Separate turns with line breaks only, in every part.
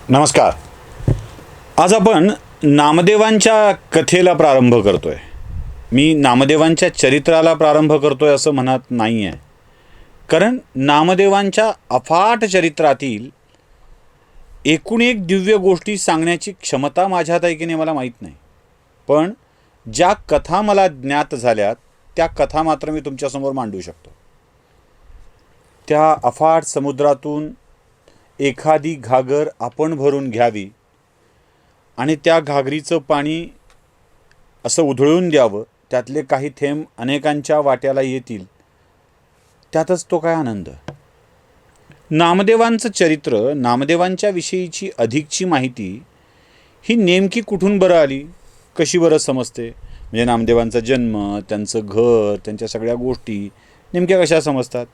नमस्कार. आज आपण नामदेवांच्या कथेला प्रारंभ करतोय. मी नामदेवांच्या चरित्राला प्रारंभ करतोय असं म्हणत नाही आहे, कारण नामदेवांच्या अफाट चरित्रातील एकूण एक दिव्य गोष्टी सांगण्याची क्षमता माझ्यात आहे की नाही मला माहीत नाही, पण ज्या कथा मला ज्ञात झाल्यात त्या कथा मात्र मी तुमच्यासमोर मांडू शकतो. त्या अफाट समुद्रातून एखादी घागर आपण भरून घ्यावी आणि त्या घागरीचं पाणी असं उधळून द्यावं, त्यातले काही थेंब अनेकांच्या वाट्याला येतील, त्यातच तो काय आनंद. नामदेवांचं चरित्र, नामदेवांच्या विषयीची अधिकची माहिती ही नेमकी कुठून बरं आली, कशी बरं समजते? म्हणजे नामदेवांचा जन्म, त्यांचं घर, त्यांच्या सगळ्या गोष्टी नेमक्या कशा समजतात?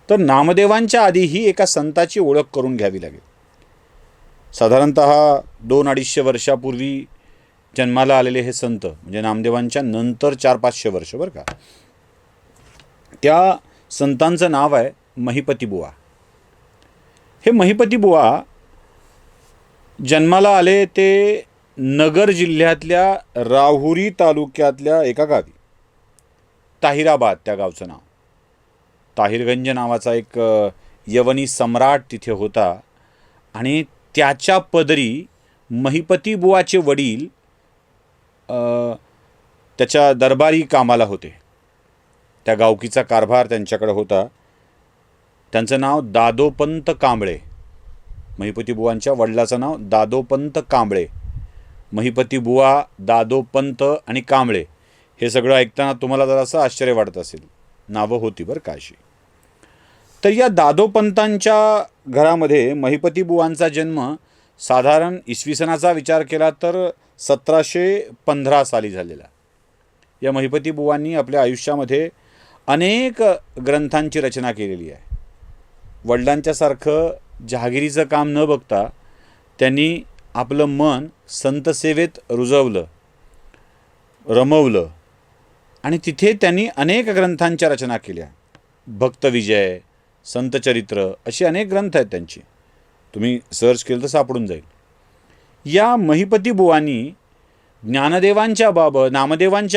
तर नामदेवांच्या आधीही एका संताची ओळख करून घ्यावी लागेल. साधारणत 200-250 वर्षापूर्वी जन्माला आलेले हे संत, म्हणजे नामदेवांच्या नंतर 400-500 वर्ष बरं का. त्या संतांचं नाव आहे महिपती बुवा. हे महिपती बुवा जन्माला आले ते नगर जिल्ह्यातल्या राहुरी तालुक्यातल्या एका गावी. ताहिराबाद त्या गावचं नाव. ताहिरगंज नावाचा एक यवनी सम्राट तिथे होता आणि त्याच्या पदरी महिपती बुवाचे वडील त्याच्या दरबारी कामाला होते. त्या गावकीचा कारभार त्यांच्याकडे होता. त्यांचं नाव दादोपंत कांबळे. महिपती बुवांच्या वडिलाचं नाव दादोपंत कांबळे. महिपती बुवा, दादोपंत आणि कांबळे हे सगळं ऐकताना तुम्हाला जरासं आश्चर्य वाटत असेल. नावं होती बरं का अशी. तर या दादोपंतांच्या घरामध्ये महिपती बुवांचा जन्म साधारण इसवी सनाचा विचार केला तर 1715 साली झालेला. या महिपती बुवांनी आपल्या आयुष्यामध्ये अनेक ग्रंथांची रचना केलेली आहे. वडिलांच्यासारखं जहागिरीचं काम न बघता त्यांनी आपलं मन संतसेवेत रुजवलं, रमवलं आणि तिथे त्यांनी अनेक ग्रंथांच्या रचना केल्या. भक्तविजय, संतचरित्र अशी अनेक ग्रंथ आहेत त्यांची. तुम्ही सर्च केलं तर सापडून जाईल. या महिपती बुवांनी नामदेवांच्या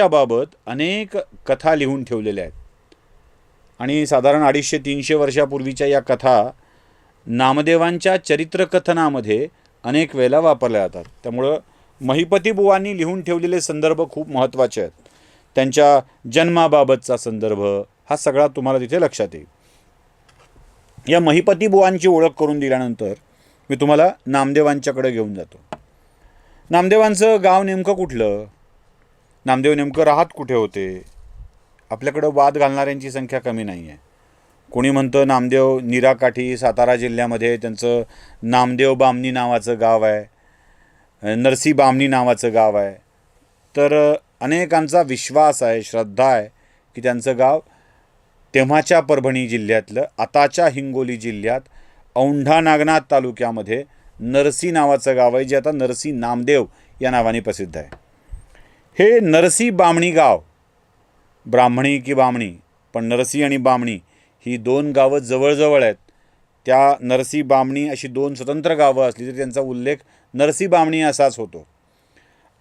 बाबत अनेक कथा लिहून ठेवलेल्या आहेत आणि साधारण 250-300 वर्षापूर्वीच्या या कथा नामदेवांच्या चरित्रकथनामध्ये अनेक वेळेला वापरल्या जातात. त्यामुळं महिपती बुवांनी लिहून ठेवलेले संदर्भ खूप महत्त्वाचे आहेत. त्यांच्या जन्माबाबतचा संदर्भ हा सगळा तुम्हाला तिथे लक्षात येईल. या महिपती बुवांची ओळख करून दिल्यानंतर मी तुम्हाला नामदेवांच्याकडे घेऊन जातो. नामदेवांचं गाव नेमकं कुठलं? नामदेव नेमकं राहत कुठे होते? आपल्याकडं वाद घालणाऱ्यांची संख्या कमी नाही आहे. कोणी म्हणतं नामदेव नीराकाठी सातारा जिल्ह्यामध्ये त्यांचं नामदेव बामणी नावाचं गाव आहे, नरसी बामणी नावाचं गाव आहे. तर अनेकांचा विश्वास आहे, श्रद्धा आहे की त्यांचं गाव तेव्हाच्या परभणी जिल्ह्यातलं, आताच्या हिंगोली जिल्ह्यात औंढा नागनाथ तालुक्यामध्ये नरसी नावाचं गाव आहे, जे आता नरसी नामदेव या नावाने प्रसिद्ध आहे. हे नरसी बामणी गाव, ब्राह्मणी की बामणी, पण नरसी आणि बामणी ही दोन गावं जवळजवळ आहेत. त्या नरसी बामणी अशी दोन स्वतंत्र गावं असली तरी त्यांचा उल्लेख नरसी बामणी असाच होतो.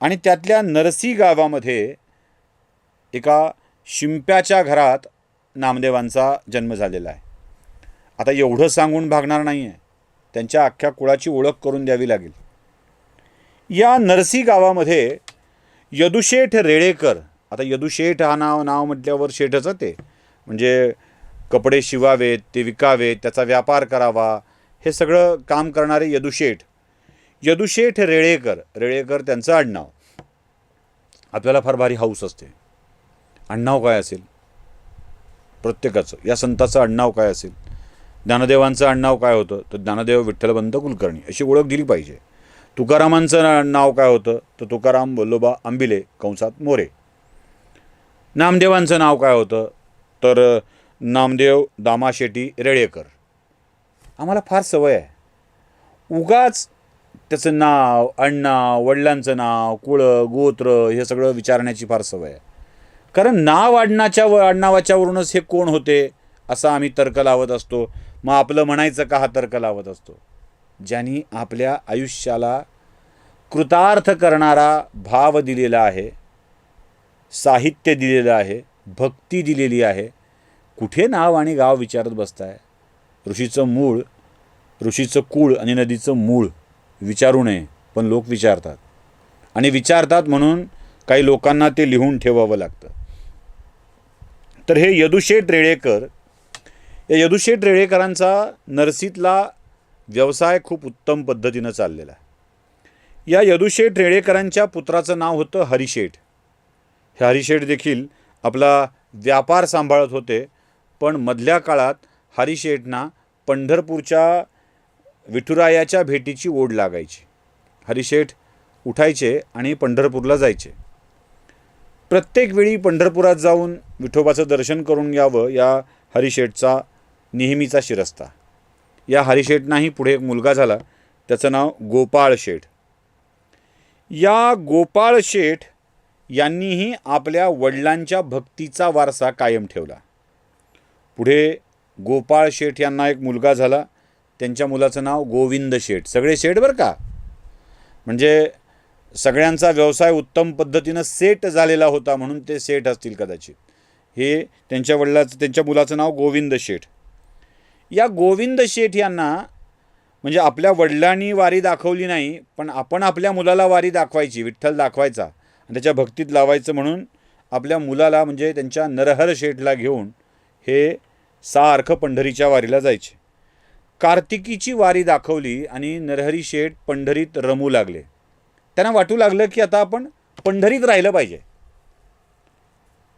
आणि त्यातल्या नरसी गावामध्ये एका शिंप्याच्या घरात नामदेवांचा जन्म झालेला आहे. आता एवढं सांगून भागणार नाही आहे, त्यांच्या अख्ख्या कुळाची ओळख करून द्यावी लागेल. या नरसी गावामध्ये यदुशेठ रेळेकर, आता यदुशेठ हा नाव म्हटल्यावर शेठचं ते, म्हणजे कपडे शिवावेत, ते विकावेत, त्याचा व्यापार करावा, हे सगळं काम करणारे यदुशेठ रेळेकर त्यांचं आडनाव. आपल्याला फार भारी हौस असते, आडनाव काय असेल प्रत्येकाचं. या संताचं आडनाव काय असेल? ज्ञानदेवांचं आडनाव काय होतं? तर ज्ञानदेव विठ्ठलबंत कुलकर्णी अशी ओळख दिली पाहिजे. तुकारामांचं नाव काय होतं? तर तुकाराम वल्लोबा आंबिले कंसात मोरे. नामदेवांचं नाव काय होतं? तर नामदेव दामाशेटी रेळेकर. आम्हाला फार सवय आहे उगाच त्याचं नाव, आडनाव, वडिलांचं नाव, कुळं, गोत्र हे सगळं विचारण्याची फार सवय आहे. कारण नाव आडनावाच्यावरूनच हे कोण होते असा आम्ही तर्क लावत असतो. मग आपलं म्हणायचं का हा तर्क लावत असतो. ज्यांनी आपल्या आयुष्याला कृतार्थ करणारा भाव दिलेला आहे, साहित्य दिलेलं आहे, भक्ती दिलेली आहे. कुठे नाव आणि गाव विचारत बसताय? ऋषीचं मूळ, ऋषीचं कुळ आणि नदीचं मूळ विचारू नये, पण लोक विचारतात. आणि विचारतात म्हणून काही लोकांना ते लिहून ठेवावं लागतं. तर हे यदुशेठ रेळेकर, या यदुशेठ रेळेकरांचा नरसीतला व्यवसाय खूप उत्तम पद्धतीनं चाललेला आहे. या यदुशेठ रेळेकरांच्या पुत्राचं नाव होतं हरिशेठ. हे हरिशेठ देखील आपला व्यापार सांभाळत होते, पण मधल्या काळात हरिशेठना पंढरपूरच्या विठुरायाच्या भेटीची ओढ लागायची. हरिशेठ उठायचे आणि पंढरपूरला जायचे. प्रत्येक वेळी पंढरपुरात जाऊन विठोबाचं दर्शन करून यावं या हरिशेठचा नेहमीचा शिरस्ता. या हरिशेठनाही पुढे एक मुलगा झाला, त्याचं नाव गोपाळ शेठ. या गोपाळ शेठ यांनीही आपल्या वडिलांच्या भक्तीचा वारसा कायम ठेवला. पुढे गोपाळ शेठ यांना एक मुलगा झाला, त्यांच्या मुलाचं नाव गोविंद शेठ. सगळे शेठ बरं का, म्हणजे सगळ्यांचा व्यवसाय उत्तम पद्धतीनं सेट झालेला होता म्हणून ते सेठ असतील कदाचित. हे त्यांच्या मुलाचं नाव गोविंद शेठ. या गोविंद शेठ यांना म्हणजे आपल्या वडिलांनी वारी दाखवली नाही, पण आपण आपल्या मुलाला वारी दाखवायची, विठ्ठल दाखवायचा आणि त्याच्या भक्तीत लावायचं म्हणून आपल्या मुलाला म्हणजे त्यांच्या नरहर शेठला घेऊन हे सारखं पंढरीच्या वारीला जायचे. कार्तिकीची वारी दाखवली आणि नरहरी शेठ पंढरीत रमू लागले. त्यांना वाटू लागलं की आता आपण पंढरीत राहिलं पाहिजे,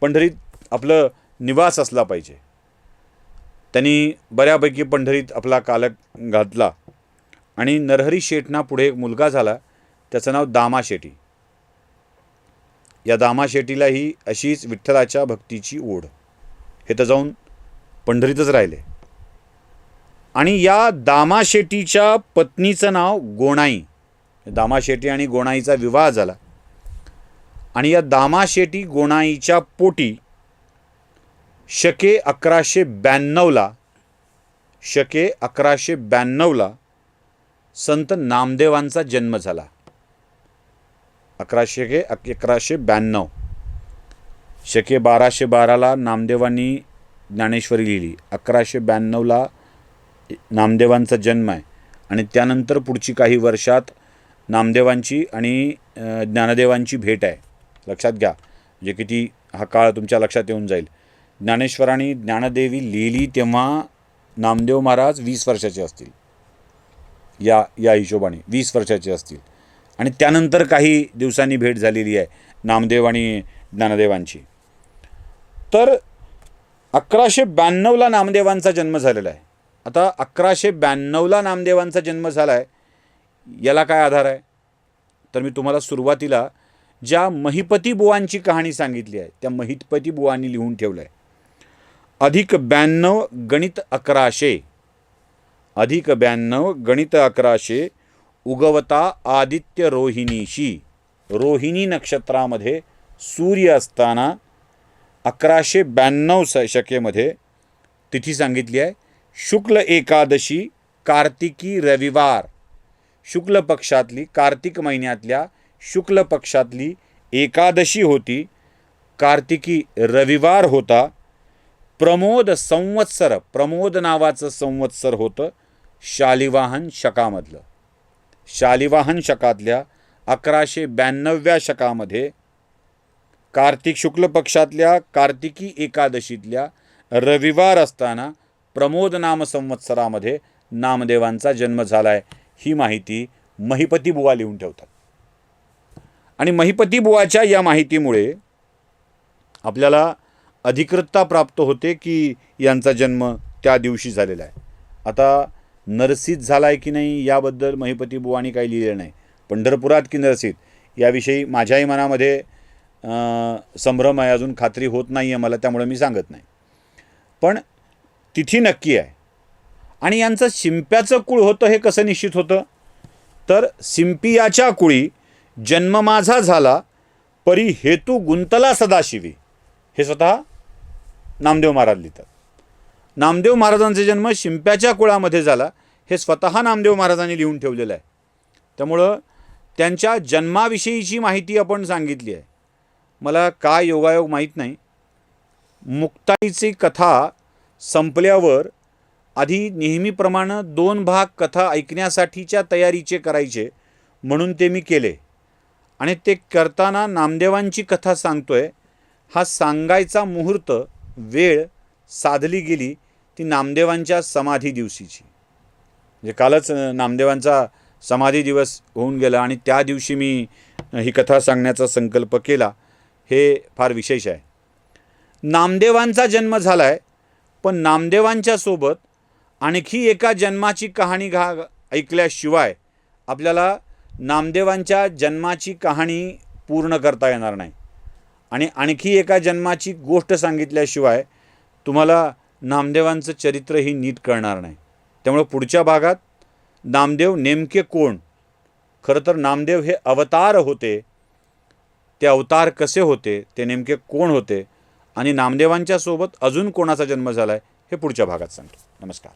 पंढरीत आपलं निवास असला पाहिजे. त्यांनी बऱ्यापैकी पंढरीत आपला काल घातला आणि नरहरी शेठना पुढे एक मुलगा झाला, त्याचं नाव दामा शेठी. या दामा शेठीलाही अशीच विठ्ठलाच्या भक्तीची ओढ. हे तर जाऊन पंढरीतच राहिले. आणि या दामा शेठीच्या पत्नीचं नाव गोणाई. दामा शेठी आणि गोणाईचा विवाह झाला आणि या दामा शेठी गोणाईच्या पोटी शके 1192ला संत नामदेवांचा जन्म झाला. 1192 शके 1212ला नामदेवांनी ज्ञानेश्वरी लिहिली. 1192ला नामदेवांचा जन्म आहे आणि त्यानंतर पुढची काही वर्षात नामदेवांची आणि ज्ञानदेवांची भेट आहे. लक्षात घ्या, म्हणजे किती हा काळ तुमच्या लक्षात येऊन जाईल. ज्ञानेश्वरांनी ज्ञानदेवी लिहिली तेव्हा नामदेव महाराज 20 वर्षाचे असतील, या हिशोबाने 20 वर्षाचे असतील. आणि त्यानंतर काही दिवसांनी भेट झालेली आहे नामदेव आणि ज्ञानदेवांची. तर 1192ला नामदेवांचा जन्म झालेला आहे. आता 1192ला नामदेवांचा जन्म झाला आहे, याला काय आधार आहे? तर मी तुम्हाला सुरुवातीला ज्या महिपती बुवांची कहाणी सांगितली आहे त्या महिपती बुवांनी लिहून ठेवलं आहे. +92 गणित 1100 उगवता आदित्य रोहिणीशी. रोहिणी नक्षत्रामध्ये सूर्य असताना 1192 शकेमध्ये तिथी सांगितली आहे. शुक्ल एकादशी कार्तिकी रविवार. शुक्ल पक्षातली, कार्तिक महिन्यातल्या शुक्ल पक्षातली एकादशी होती. कार्तिकी रविवार होता. प्रमोद संवत्सर, प्रमोद नावाचं संवत्सर होतं शालिवाहन शकामधलं. शालिवाहन शकातल्या 1192व्या शकामध्ये कार्तिक शुक्ल पक्षातल्या कार्तिकी एकादशीतल्या रविवार असताना प्रमोद नाम संवत्सरामध्ये नामदेवांचा जन्म झाला आहे. ही माहिती महिपती बुवा लिहून ठेवतात. आणि महिपती बुवाच्या या माहितीमुळे आपल्याला अधिकृतता प्राप्त होते की यांचा जन्म त्या दिवशी झालेला आहे. आता नरसीत झाला आहे की नाही याबद्दल महिपती बुवांनी काही लिहिलं नाही. पंढरपुरात की नरसीत याविषयी माझ्याही मनामध्ये संभ्रम आहे, अजून खात्री होत नाही आहे मला, त्यामुळे मी सांगत नाही. पण तिथी नक्की आहे. आणि यांचं शिंप्याचं कुळ होतं हे कसं निश्चित होतं? तर शिंपियाच्या कुळी जन्म माझा झाला परी हेतू गुंतला सदाशिवी. हे स्वतः नामदेव महाराज लिहितात. नामदेव महाराजांचा जन्म शिंप्याच्या कुळामध्ये झाला हे स्वतः नामदेव महाराजांनी लिहून ठेवलेलं आहे. त्यामुळं त्यांच्या जन्माविषयीची माहिती आपण सांगितली आहे. मला काय योगायोग माहीत नाही. मुक्ताईची कथा संपल्यावर आधी नेहमीप्रमाणे 2 भाग कथा ऐकण्यासाठीच्या तयारीचे करायचे म्हणून ते मी केले. आणि ते करताना नामदेवांची कथा सांगतोय. हा सांगायचा मुहूर्त वेळ साधली गेली ती नामदेवांच्या समाधी दिवशीची. म्हणजे कालच नामदेवांचा समाधी दिवस होऊन गेला आणि त्या दिवशी मी ही कथा सांगण्याचा संकल्प केला. हे फार विशेष आहे. नामदेवांचा जन्म झाला आहे, पण नामदेवांच्या सोबत आणखी एका जन्माची कहाणी ऐकल्याशिवाय आपल्याला नामदेवांच्या जन्माची कहाणी पूर्ण करता येणार नाही. आणि आणखी एका जन्माची गोष्ट सांगितल्याशिवाय तुम्हाला नामदेवांचं चरित्रही नीट कळणार नाही. त्यामुळे पुढच्या भागात नामदेव नेमके कोण, खरं तर नामदेव हे अवतार होते, ते अवतार कसे होते, ते नेमके कोण होते आणि नामदेवांच्या सोबत अजून कोणाचा जन्म झाला आहे हे पुढच्या भागात सांगतो. नमस्कार.